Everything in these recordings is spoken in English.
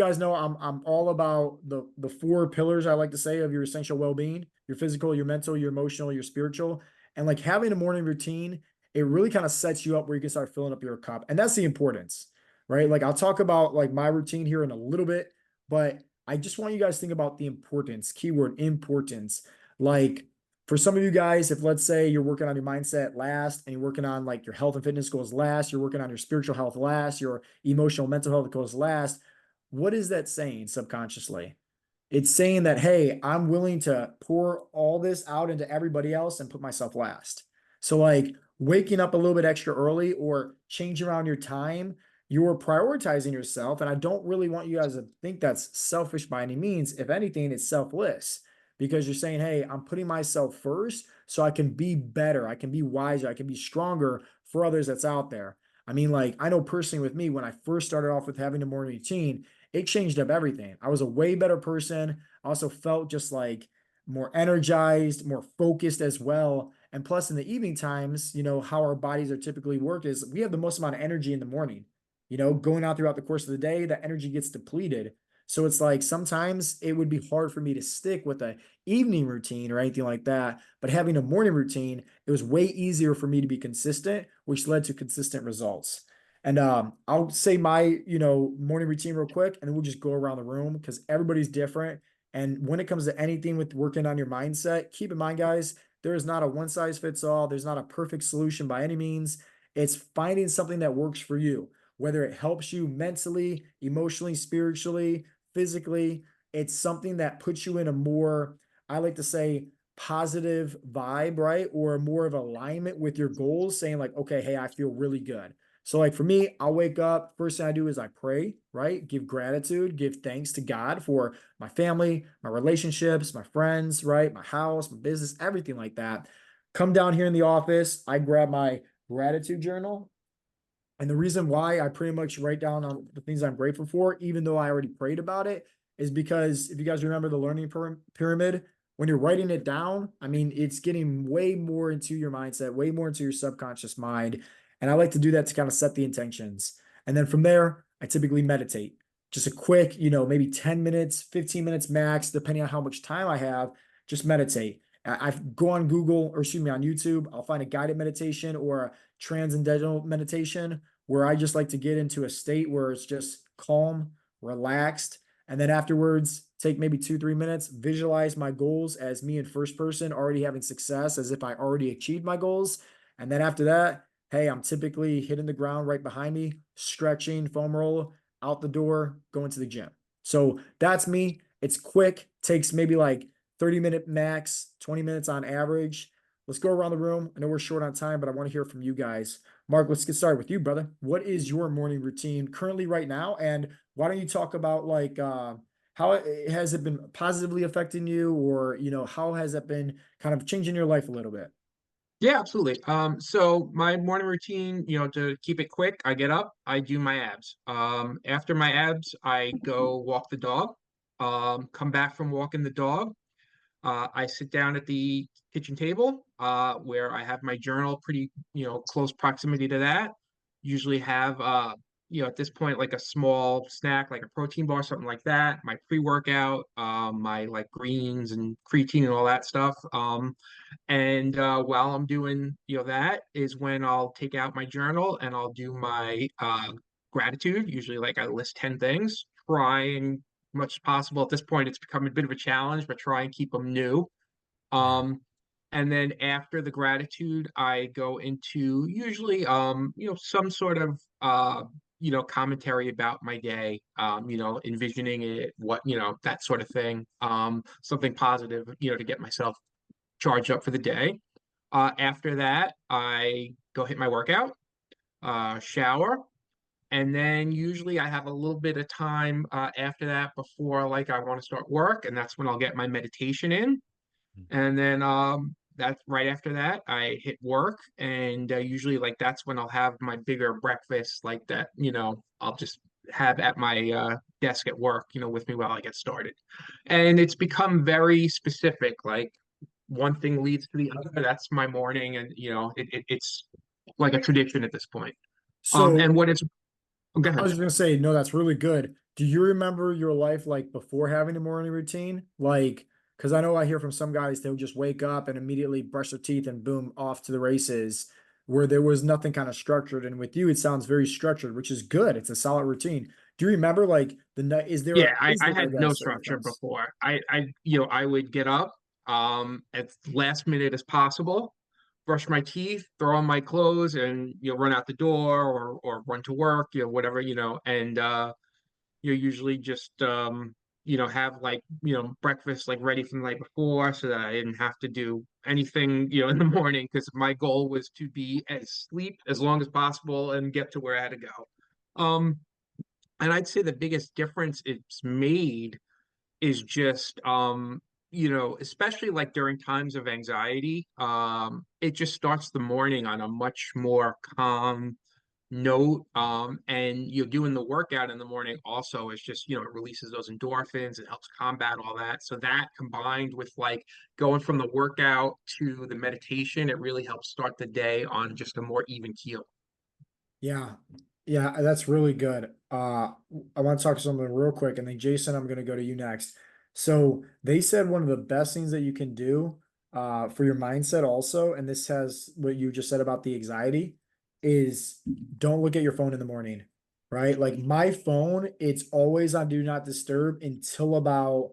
guys know I'm all about the four pillars, I like to say, of your essential well-being: your physical, your mental, your emotional, your spiritual. And like having a morning routine, it really kind of sets you up where you can start filling up your cup. And that's the importance, right? Like I'll talk about like my routine here in a little bit, but I just want you guys to think about the importance, keyword importance. Like for some of you guys, if let's say you're working on your mindset last and you're working on like your health and fitness goals last, you're working on your spiritual health last, your emotional mental health goals last, what is that saying subconsciously? It's saying that, hey, I'm willing to pour all this out into everybody else and put myself last. So, like waking up a little bit extra early or changing around your time, you're prioritizing yourself. And I don't really want you guys to think that's selfish by any means. If anything, it's selfless because you're saying, hey, I'm putting myself first so I can be better, I can be wiser, I can be stronger for others that's out there. I mean, like, I know personally with me, when I first started off with having a morning routine, it changed up everything. I was a way better person. I also felt just like more energized, more focused as well. And plus, in the evening times, how our bodies are typically work is we have the most amount of energy in the morning. Going out throughout the course of the day, that energy gets depleted. So it's like sometimes it would be hard for me to stick with a evening routine or anything like that. But having a morning routine, it was way easier for me to be consistent, which led to consistent results. And I'll say my, morning routine real quick, and then we'll just go around the room because everybody's different. And when it comes to anything with working on your mindset, keep in mind, guys, there is not a one size fits all. There's not a perfect solution by any means. It's finding something that works for you, whether it helps you mentally, emotionally, spiritually, physically. It's something that puts you in a more, I like to say, positive vibe, right? Or more of alignment with your goals, saying like, okay, hey, I feel really good. So like for me, I'll wake up, first thing I do is I pray, right? Give gratitude, give thanks to God for my family, my relationships, my friends, right? My house, my business, everything like that. Come down here in the office, I grab my gratitude journal. And the reason why I pretty much write down on the things I'm grateful for, even though I already prayed about it, is because if you guys remember the learning pyramid, when you're writing it down, I mean, it's getting way more into your mindset, way more into your subconscious mind. And I like to do that to kind of set the intentions. And then from there, I typically meditate. Just a quick, maybe 10 minutes, 15 minutes max, depending on how much time I have, just meditate. I go on Google or excuse me, on YouTube, I'll find a guided meditation or a transcendental meditation where I just like to get into a state where it's just calm, relaxed. And then afterwards, take maybe 2, 3 minutes, visualize my goals as me in first person, already having success as if I already achieved my goals. And then after that, hey, I'm typically hitting the ground right behind me, stretching, foam roll, out the door, going to the gym. So that's me. It's quick, takes maybe like 30-minute max, 20 minutes on average. Let's go around the room. I know we're short on time, but I want to hear from you guys. Mark, let's get started with you, brother. What is your morning routine currently right now? And why don't you talk about like how has it been positively affecting you, or how has that been kind of changing your life a little bit? Yeah, absolutely. So my morning routine, to keep it quick, I get up, I do my abs. After my abs, I go walk the dog. Come back from walking the dog. I sit down at the kitchen table, where I have my journal pretty, close proximity to that. Usually have, at this point, like a small snack, like a protein bar, something like that. My pre-workout, my like greens and creatine and all that stuff. And while I'm doing, that is when I'll take out my journal and I'll do my gratitude. Usually, like I list 10 things, try and much as possible. At this point, it's become a bit of a challenge, but try and keep them new. Um, and then after the gratitude, I go into usually, some sort of, commentary about my day, envisioning it, what, that sort of thing. Something positive, to get myself charged up for the day. After that, I go hit my workout, shower, and then usually I have a little bit of time after that before like I want to start work, and that's when I'll get my meditation in. And then that's right after that I hit work, and usually like that's when I'll have my bigger breakfast like that. I'll just have at my desk at work, with me while I get started. And it's become very specific, like one thing leads to the other. That's my morning, and it's like a tradition at this point. So And what it's, go I ahead. was just gonna say, no, that's really good. Do you remember your life like before having a morning routine? Like, because I know I hear from some guys they'll just wake up and immediately brush their teeth and boom, off to the races, where there was nothing kind of structured. And with you, it sounds very structured, which is good. It's a solid routine. Do you remember like the night? Yeah, Is I there, I had no guess, a structure difference? before. I would get up as last minute as possible, brush my teeth, throw on my clothes, and run out the door or run to work, whatever, and you usually just have like breakfast like ready from the night before so that I didn't have to do anything in the morning because my goal was to be as sleep as long as possible and get to where I had to go. And I'd say the biggest difference it's made is just especially like during times of anxiety, it just starts the morning on a much more calm note. And doing the workout in the morning also is just it releases those endorphins, it helps combat all that. So that combined with like going from the workout to the meditation, it really helps start the day on just a more even keel. Yeah. Yeah, that's really good. I want to talk to someone real quick, and then Jason, I'm going to go to you next. So they said one of the best things that you can do for your mindset also, and this has what you just said about the anxiety, is don't look at your phone in the morning, right? Like my phone, it's always on do not disturb until about,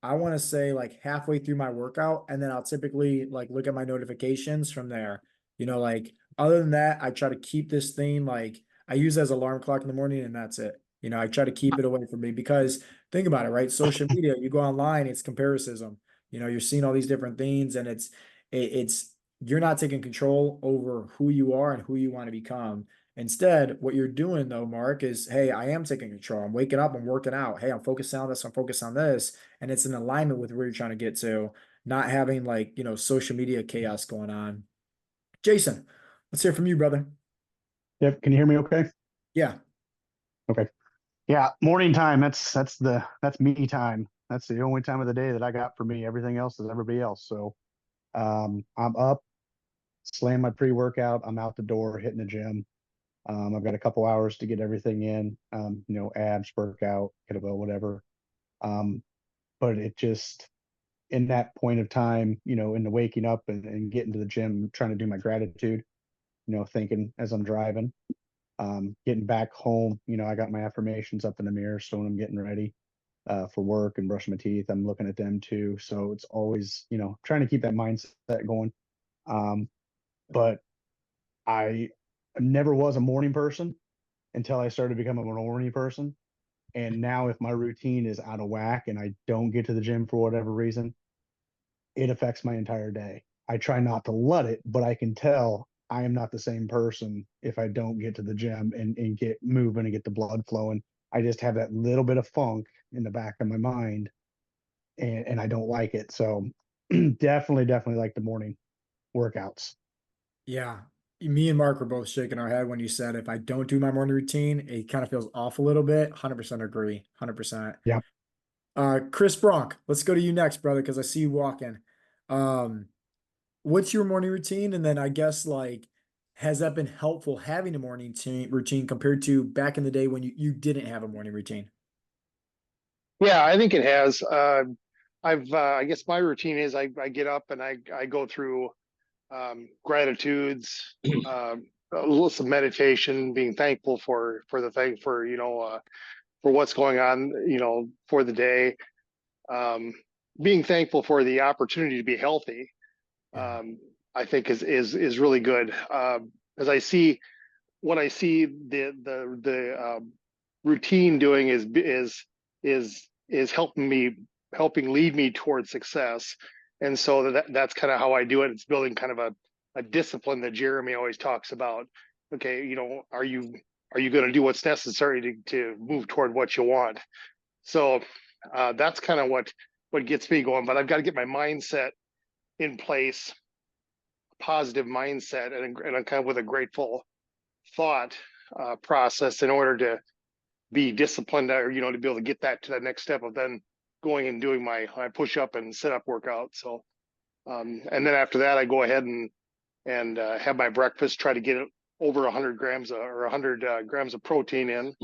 I want to say like halfway through my workout, and then I'll typically like look at my notifications from there. Like other than that, I try to keep this thing like I use it as alarm clock in the morning and that's it. I try to keep it away from me because think about it, right? Social media, you go online, it's comparison. You're seeing all these different things and it's you're not taking control over who you are and who you want to become. Instead, what you're doing though, Mark, is hey, I am taking control. I'm waking up, I'm working out. Hey, I'm focused on this, I'm focused on this. And it's in alignment with where you're trying to get to, not having like, social media chaos going on. Jason, let's hear from you, brother. Yep. Can you hear me okay? Yeah. Okay. Yeah. Morning time. That's me time. That's the only time of the day that I got for me. Everything else is everybody else. So I'm up, slam my pre-workout. I'm out the door, hitting the gym. I've got a couple hours to get everything in, abs, workout, kettlebell, whatever. Um, but it just, in that point of time, in the waking up and getting to the gym, trying to do my gratitude, thinking as I'm driving. Getting back home, I got my affirmations up in the mirror. So when I'm getting ready for work and brushing my teeth, I'm looking at them too. So it's always, trying to keep that mindset going. Um, but I never was a morning person until I started becoming a morning person. And now if my routine is out of whack and I don't get to the gym for whatever reason, it affects my entire day. I try not to let it, but I can tell I am not the same person if I don't get to the gym and get moving and get the blood flowing. I just have that little bit of funk in the back of my mind and I don't like it. So definitely like the morning workouts. Yeah. Me and Mark were both shaking our head when you said if I don't do my morning routine, it kind of feels off a little bit. 100% agree. 100%. Yeah. Chris Bronk, let's go to you next, brother, because I see you walking. Um, what's your morning routine? And then I guess like, has that been helpful having a morning routine compared to back in the day when you didn't have a morning routine? Yeah, I think it has. I guess my routine is I get up and I go through gratitudes, a little some meditation, being thankful for the thing for what's going on, for the day, um, being thankful for the opportunity to be healthy. Yeah. I think is really good. As I see what I see the routine doing is helping lead me towards success, and so that's kind of how I do it. It's building kind of a discipline that Jeremy always talks about. Okay, are you going to do what's necessary to move toward what you want? So that's kind of what gets me going. But I've got to get my mindset in place, positive mindset, and I'm kind of with a grateful thought process in order to be disciplined, or to be able to get that to the next step of then going and doing my push up and sit up workout. So and then after that I go ahead and have my breakfast, try to get it over 100 grams or 100 grams of protein in,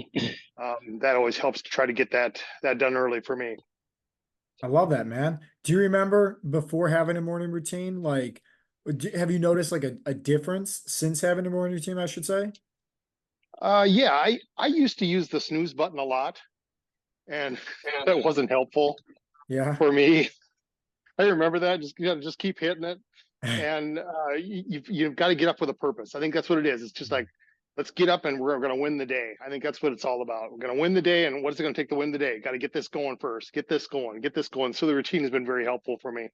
that always helps to try to get that done early for me. I love that, man. Do you remember before having a morning routine? Like, have you noticed like a difference since having a morning routine, I should say? Yeah, I used to use the snooze button a lot, and that wasn't helpful Yeah. for me. I remember that. Just you gotta just keep hitting it, and you've got to get up with a purpose. I think that's what it is. It's just like, let's get up and we're going to win the day. I think that's what it's all about. We're going to win the day, and what is it going to take to win the day? Got to get this going first. Get this going. Get this going. So the routine has been very helpful for me.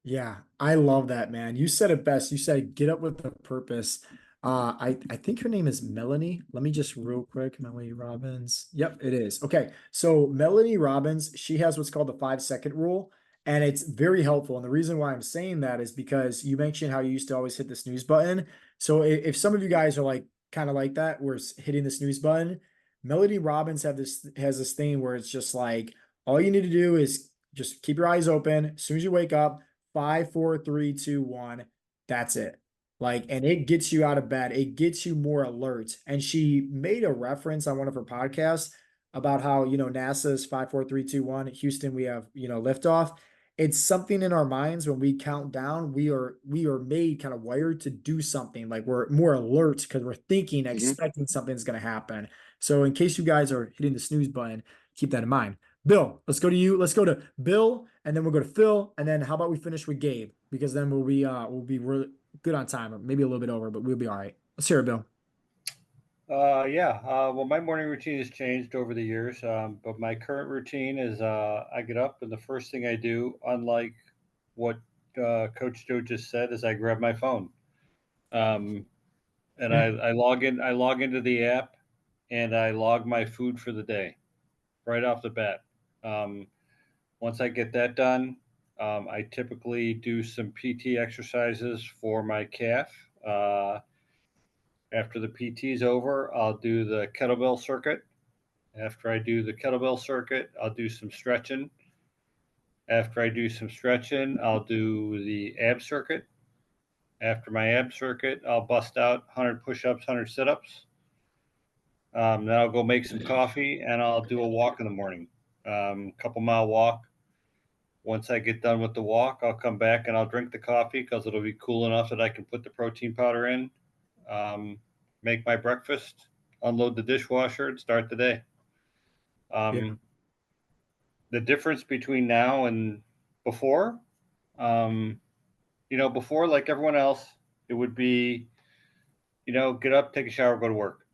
Yeah, I love that, man. You said it best. You said get up with a purpose. I think her name is Melanie. Let me just real quick, Melanie Robbins. Yep, it is. Okay, so Melanie Robbins, she has what's called the 5-second rule, and it's very helpful. And the reason why I'm saying that is because you mentioned how you used to always hit the snooze button. So if some of you guys are like kind of like that, where it's hitting the snooze button, Melanie Robbins has this thing where it's just like all you need to do is just keep your eyes open as soon as you wake up. 5, 4, 3, 2, 1. That's it. Like, and it gets you out of bed. It gets you more alert. And she made a reference on one of her podcasts about how, NASA's 5, 4, 3, 2, 1. Houston, we have, liftoff. It's something in our minds when we count down, we are made kind of wired to do something. Like we're more alert because we're thinking, expecting something's going to happen. So in case you guys are hitting the snooze button, keep that in mind. Bill, let's go to you. Let's go to Bill, and then we'll go to Phil, and then how about we finish with Gabe? Because then we'll be really good on time, or maybe a little bit over, but we'll be all right. Let's hear it, Bill. Yeah. Well, my morning routine has changed over the years, but my current routine is I get up and the first thing I do, unlike what Coach Joe just said, is I grab my phone, and Yeah. I log in. I log into the app, and I log my food for the day right off the bat. Um, Once I get that done, I typically do some PT exercises for my calf. After the PT is over, I'll do the kettlebell circuit. After I do the kettlebell circuit, I'll do some stretching. After I do some stretching, I'll do the ab circuit. After my ab circuit, I'll bust out 100 push ups, 100 sit ups. Then I'll go make some coffee and I'll do a walk in the morning, couple-mile walk. Once I get done with the walk, I'll come back and I'll drink the coffee because it'll be cool enough that I can put the protein powder in, make my breakfast, unload the dishwasher, and start the day. Yeah. The difference between now and before, before, like everyone else, it would be, get up, take a shower, go to work.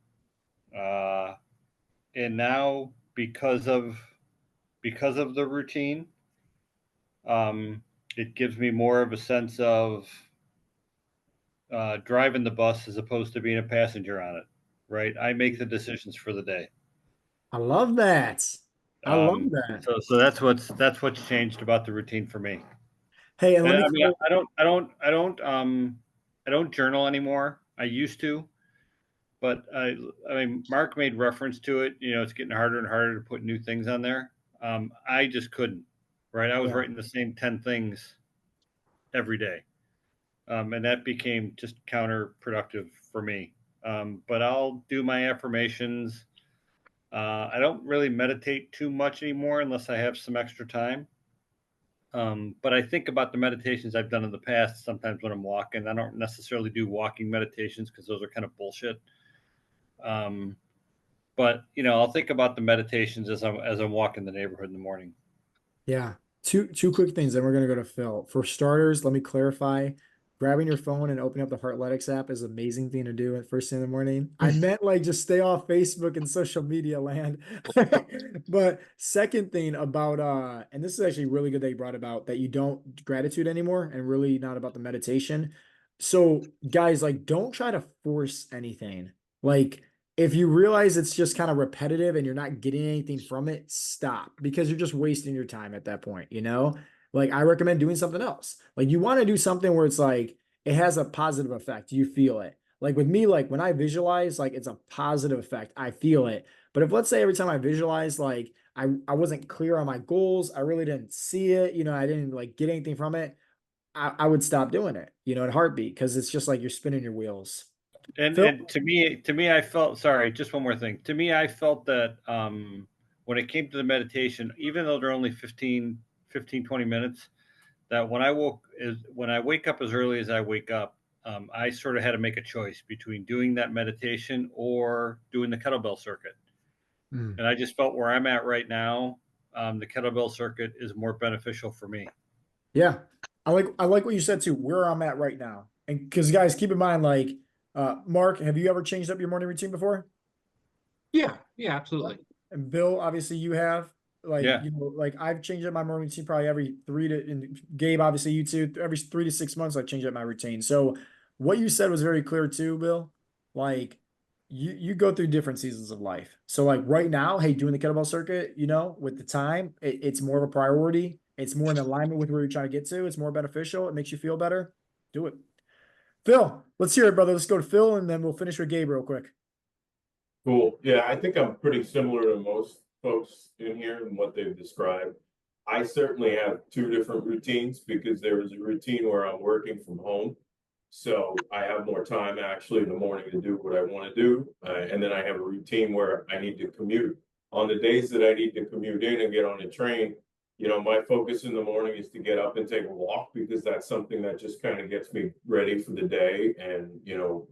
And now because of the routine, it gives me more of a sense of driving the bus as opposed to being a passenger on it. Right? I make the decisions for the day. I love that. I love that. So that's what's changed about the routine for me. Hey, and let And me I mean, I don't journal anymore. I used to, but I mean, Mark made reference to it. It's getting harder and harder to put new things on there. I just couldn't. Right? I was Yeah. writing the same 10 things every day, and that became just counterproductive for me. But I'll do my affirmations. I don't really meditate too much anymore unless I have some extra time. But I think about the meditations I've done in the past sometimes when I'm walking. I don't necessarily do walking meditations because those are kind of bullshit. But I'll think about the meditations as I'm walking the neighborhood in the morning. Yeah. Two quick things, then we're gonna go to Phil. For starters, let me clarify. Grabbing your phone and opening up the Heartletics app is an amazing thing to do at first thing in the morning. I meant like just stay off Facebook and social media land. But second thing about and this is actually really good that you brought about that you don't gratitude anymore and really not about the meditation. So guys, like don't try to force anything. Like if you realize it's just kind of repetitive and you're not getting anything from it, stop because you're just wasting your time at that point, Like I recommend doing something else. Like you want to do something where it's like it has a positive effect. You feel it. Like with me, like when I visualize, like it's a positive effect. I feel it. But if let's say every time I visualize, like I wasn't clear on my goals, I really didn't see it, I didn't like get anything from it, I would stop doing it, in a heartbeat because it's just like you're spinning your wheels. Phil? And to me, I felt, sorry, just one more thing. To me, I felt that when it came to the meditation, even though they're only 20 minutes, that when I wake up as early as I wake up, I sort of had to make a choice between doing that meditation or doing the kettlebell circuit. Mm. And I just felt where I'm at right now, the kettlebell circuit is more beneficial for me. Yeah. I like what you said too, where I'm at right now. And because guys, keep in mind, like, Mark, have you ever changed up your morning routine before? Yeah, yeah, absolutely. And Bill, obviously you have, like, Yeah. you know, like I've changed up my morning routine probably every and Gabe, obviously you too, every 3 to 6 months, I've changed up my routine. So what you said was very clear too, Bill. Like you go through different seasons of life. So like right now, hey, doing the kettlebell circuit, you know, with the time, it's more of a priority. It's more in alignment with where you're trying to get to. It's more beneficial. It makes you feel better. Do it. Phil, let's hear it, brother. Let's go to Phil and then we'll finish with Gabe real quick. Cool. Yeah, I think I'm pretty similar to most folks in here and what they've described. I certainly have two different routines because there is a routine where I'm working from home. So I have more time actually in the morning to do what I want to do. And then I have a routine where I need to commute. On the days that I need to commute in and get on a train, you know, my focus in the morning is to get up and take a walk because that's something that just kind of gets me ready for the day and, you know,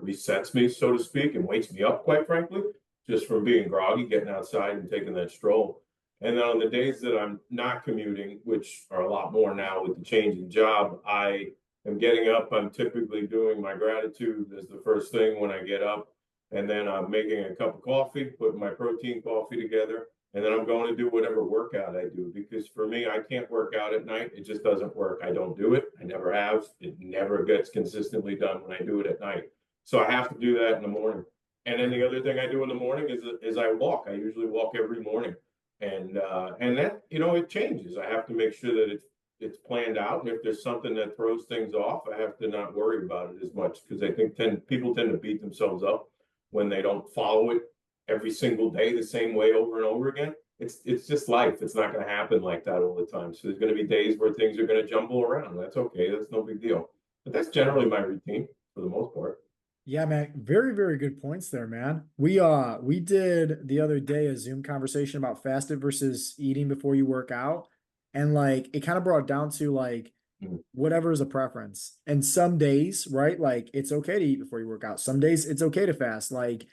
resets me, so to speak, and wakes me up, quite frankly, just from being groggy, getting outside and taking that stroll. And then on the days that I'm not commuting, which are a lot more now with the change in job, I am getting up. I'm typically doing my gratitude as the first thing when I get up. And then I'm making a cup of coffee, putting my protein coffee together. And then I'm going to do whatever workout I do because for me, I can't work out at night. It just doesn't work. I don't do it. I never have. It never gets consistently done when I do it at night. So I have to do that in the morning. And then the other thing I do in the morning is I walk. I usually walk every morning. And that, you know, it changes. I have to make sure that it's planned out. And if there's something that throws things off, I have to not worry about it as much because I think people tend to beat themselves up when they don't follow it every single day the same way over and over again. It's just life. It's not going to happen like that all the time. So there's going to be days where things are going to jumble around. That's okay. That's no big deal. But that's generally my routine for the most part. Yeah, man. Very, very good points there, man. We did the other day a Zoom conversation about fasted versus eating before you work out. And like it kind of brought it down to like Mhm. whatever is a preference. And some days, right? Like it's okay to eat before you work out. Some days it's okay to fast. Like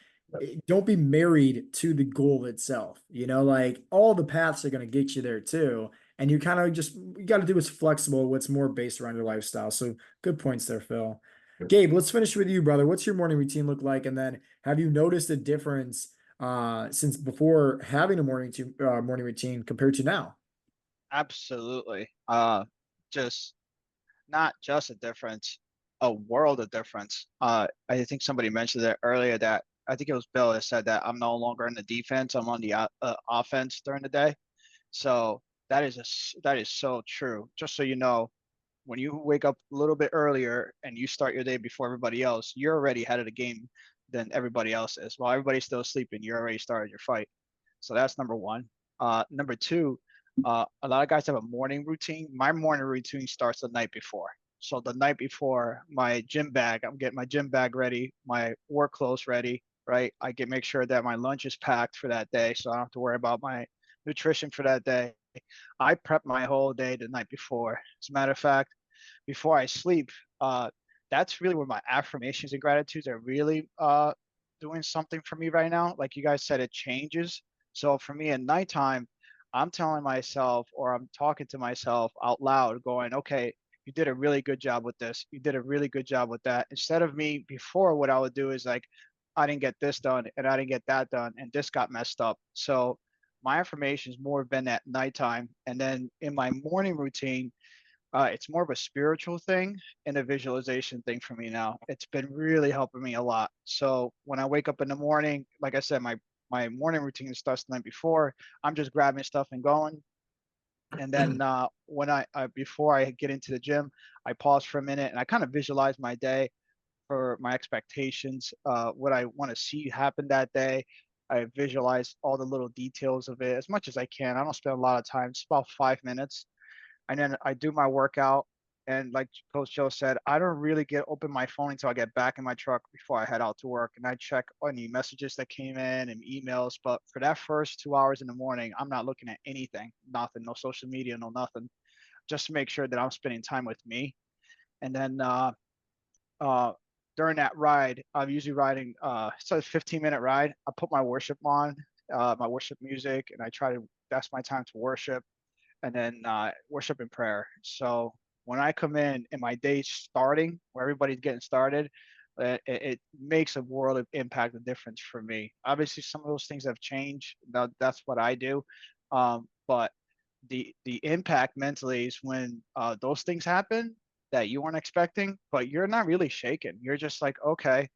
don't be married to the goal itself. You know, like all the paths are going to get you there too. And you kind of just you got to do what's flexible, what's more based around your lifestyle. So good points there, Phil. Gabe, let's finish with you, brother. What's your morning routine look like? And then have you noticed a difference since before having a morning routine compared to now? Absolutely. Just not just a difference, a world of difference. I think somebody mentioned it earlier that I think it was Bill that said that I'm no longer in the defense. I'm on the offense during the day. So that is so true. Just so you know, when you wake up a little bit earlier and you start your day before everybody else, you're already ahead of the game than everybody else is. While everybody's still sleeping, you're already started your fight. So that's number one. Number two, a lot of guys have a morning routine. My morning routine starts the night before. So the night before, my gym bag, I'm getting my gym bag ready, my work clothes ready, right? Make sure that my lunch is packed for that day, so I don't have to worry about my nutrition for that day. I prep my whole day the night before. As a matter of fact, before I sleep, that's really where my affirmations and gratitudes are really doing something for me right now. Like you guys said, it changes. So for me at nighttime, I'm telling myself or I'm talking to myself out loud, going, okay, you did a really good job with this. You did a really good job with that. Instead of me before, what I would do is like, I didn't get this done and I didn't get that done and this got messed up. So my affirmations more have been at nighttime. And then in my morning routine, it's more of a spiritual thing and a visualization thing for me now. It's been really helping me a lot. So when I wake up in the morning, like I said, my morning routine starts the night before. I'm just grabbing stuff and going. And then when I before I get into the gym, I pause for a minute and I kind of visualize my day for my expectations, what I want to see happen that day. I visualize all the little details of it as much as I can. I don't spend a lot of time, it's about 5 minutes. And then I do my workout. And like Coach Joe said, I don't really open my phone until I get back in my truck before I head out to work. And I check any messages that came in and emails. But for that first 2 hours in the morning, I'm not looking at anything, nothing, no social media, no nothing, just to make sure that I'm spending time with me. And then uh, during that ride, I'm usually riding, it's a 15-minute ride. I put my worship on, my worship music, and I try to, that's my time to worship, and then worship and prayer. So when I come in and my day's starting, where everybody's getting started, it makes a world of impact and difference for me. Obviously, some of those things have changed. That's what I do. But the impact mentally is when those things happen that you weren't expecting, but you're not really shaken. You're just like, okay,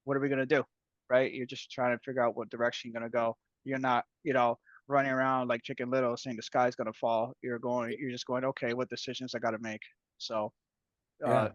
what are we gonna do? Right? You're just trying to figure out what direction you're gonna go. You're not, running around like Chicken Little saying the sky's gonna fall. You're just going, okay, what decisions I gotta make. So Yeah.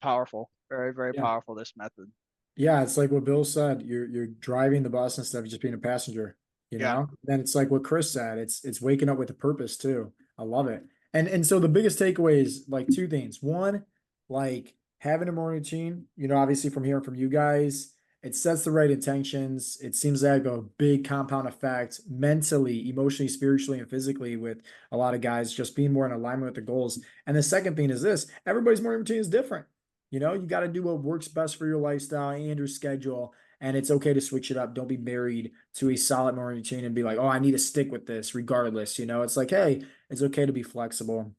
powerful, very, very Yeah. powerful, this method. Yeah, it's like what Bill said. You're driving the bus instead of just being a passenger, you Yeah. know? Then it's like what Chris said. It's waking up with a purpose too. I love it. And so the biggest takeaway is like two things. One, like having a morning routine, obviously from hearing from you guys, it sets the right intentions. It seems like a big compound effect mentally, emotionally, spiritually, and physically with a lot of guys just being more in alignment with the goals. And the second thing is this, everybody's morning routine is different. You got to do what works best for your lifestyle and your schedule. And it's okay to switch it up. Don't be married to a solid morning routine and be like, oh, I need to stick with this regardless. It's like, hey, it's okay to be flexible.